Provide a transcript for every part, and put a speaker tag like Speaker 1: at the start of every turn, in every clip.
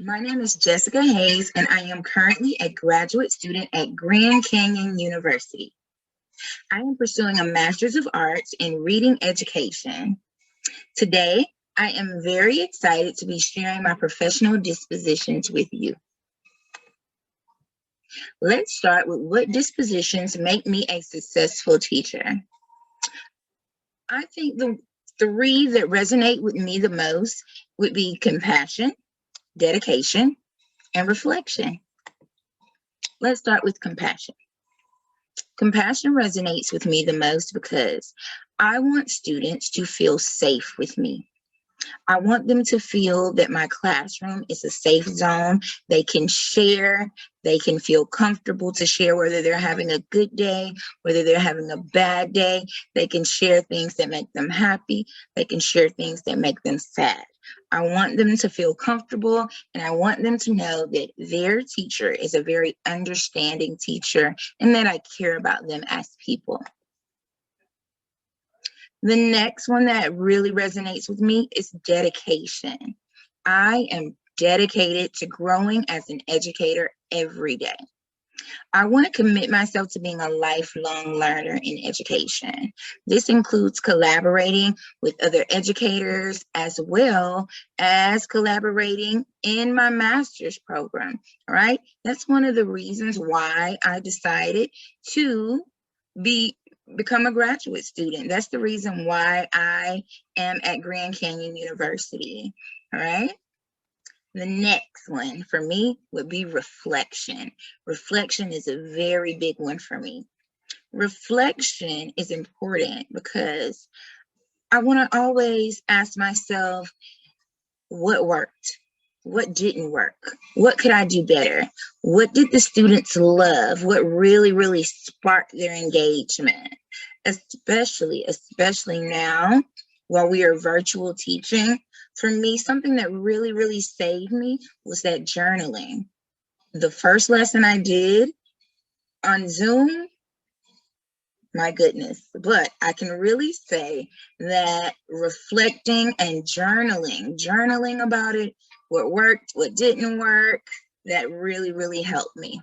Speaker 1: My name is Jessica Hayes, and I am currently a graduate student at Grand Canyon University. I am pursuing a Master's of Arts in Reading Education. Today, I am very excited to be sharing my professional dispositions with you. Let's start with what dispositions make me a successful teacher. I think the three that resonate with me the most would be compassion, dedication, and reflection. Let's start with compassion. Compassion resonates with me the most because I want students to feel safe with me. I want them to feel that my classroom is a safe zone. They can share, they can feel comfortable to share whether they're having a good day, whether they're having a bad day. They can share things that make them happy. They can share things that make them sad. I want them to feel comfortable, and I want them to know that their teacher is a very understanding teacher and that I care about them as people. The next one that really resonates with me is dedication. I am dedicated to growing as an educator every day. I want to commit myself to being a lifelong learner in education. This includes collaborating with other educators as well as collaborating in my master's program, all right? That's one of the reasons why I decided to become a graduate student. That's the reason why I am at Grand Canyon University, all right? The next one for me would be reflection. Reflection is a very big one for me. Reflection is important because I want to always ask myself, what worked? What didn't work? What could I do better? What did the students love? What really sparked their engagement? Especially now while we are virtual teaching. For me, something that really saved me was that journaling. The first lesson I did on Zoom, my goodness, but I can really say that reflecting and journaling about it, what worked, what didn't work, that really helped me.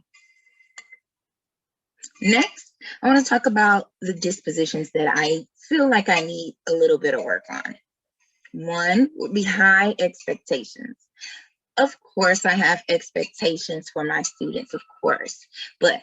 Speaker 1: Next, I want to talk about the dispositions that I feel like I need a little bit of work on. One would be high expectations. Of course, I have expectations for my students, of course, but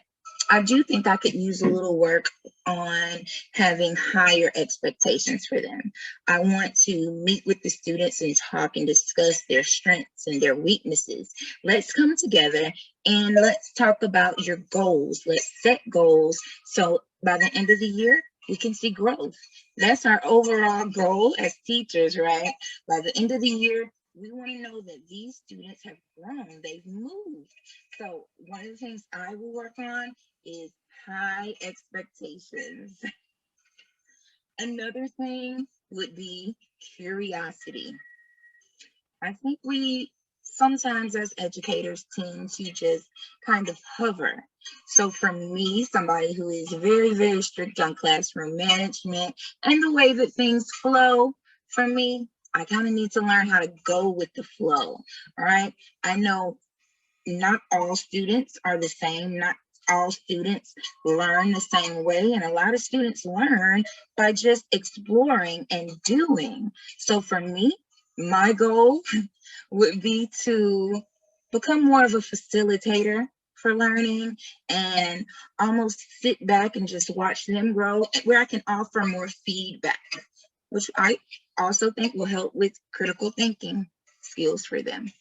Speaker 1: I do think I could use a little work on having higher expectations for them. I want to meet with the students and talk and discuss their strengths and their weaknesses. Let's come together and let's talk about your goals. Let's set goals so by the end of the year, we can see growth. That's our overall goal as teachers, right? By the end of the year, we want to know that these students have grown, they've moved. So one of the things I will work on is high expectations. Another thing would be curiosity. I think we sometimes as educators tend to just kind of hover. So for me, somebody who is very strict on classroom management and the way that things flow, for me, I kind of need to learn how to go with the flow, all right? I know not all students are the same, not all students learn the same way, and a lot of students learn by just exploring and doing. So for me, my goal would be to become more of a facilitator for learning and almost sit back and just watch them grow, where I can offer more feedback, which I also think will help with critical thinking skills for them.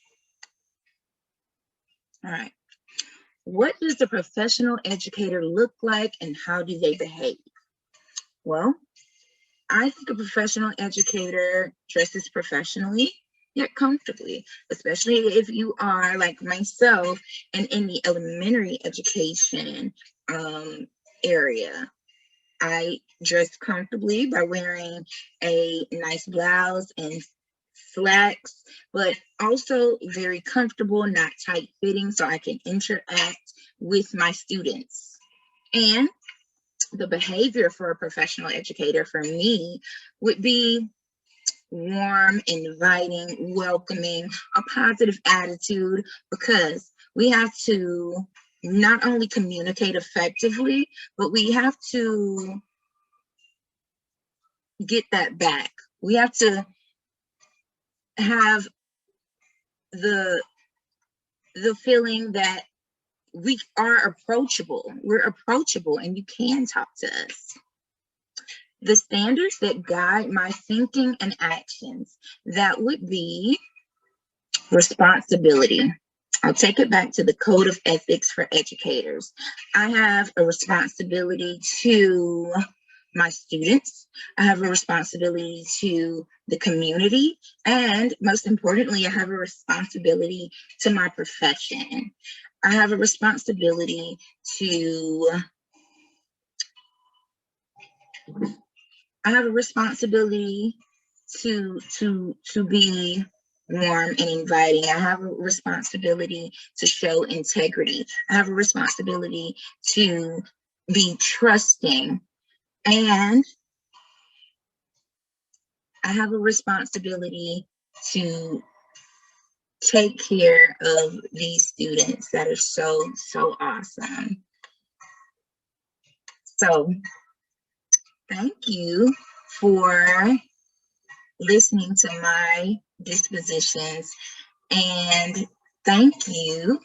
Speaker 1: All right. What does the professional educator look like and how do they behave? Well, I think a professional educator dresses professionally yet comfortably, especially if you are like myself and in the elementary education area. I dress comfortably by wearing a nice blouse and slacks, but also very comfortable, not tight fitting, so I can interact with my students. And the behavior for a professional educator for me would be warm, inviting, welcoming, a positive attitude, because we have to not only communicate effectively, but we have to get that back. We have to have the feeling that we are approachable. We're approachable and you can talk to us. The standards that guide my thinking and actions, that would be responsibility. I'll take it back to the code of ethics for educators. I have a responsibility to my students. I have a responsibility to the community. And most importantly, I have a responsibility to my profession. I have a responsibility to be warm and inviting. I have a responsibility to show integrity. I have a responsibility to be trusting. And I have a responsibility to take care of these students that are so, so awesome. So thank you for listening to my dispositions, and thank you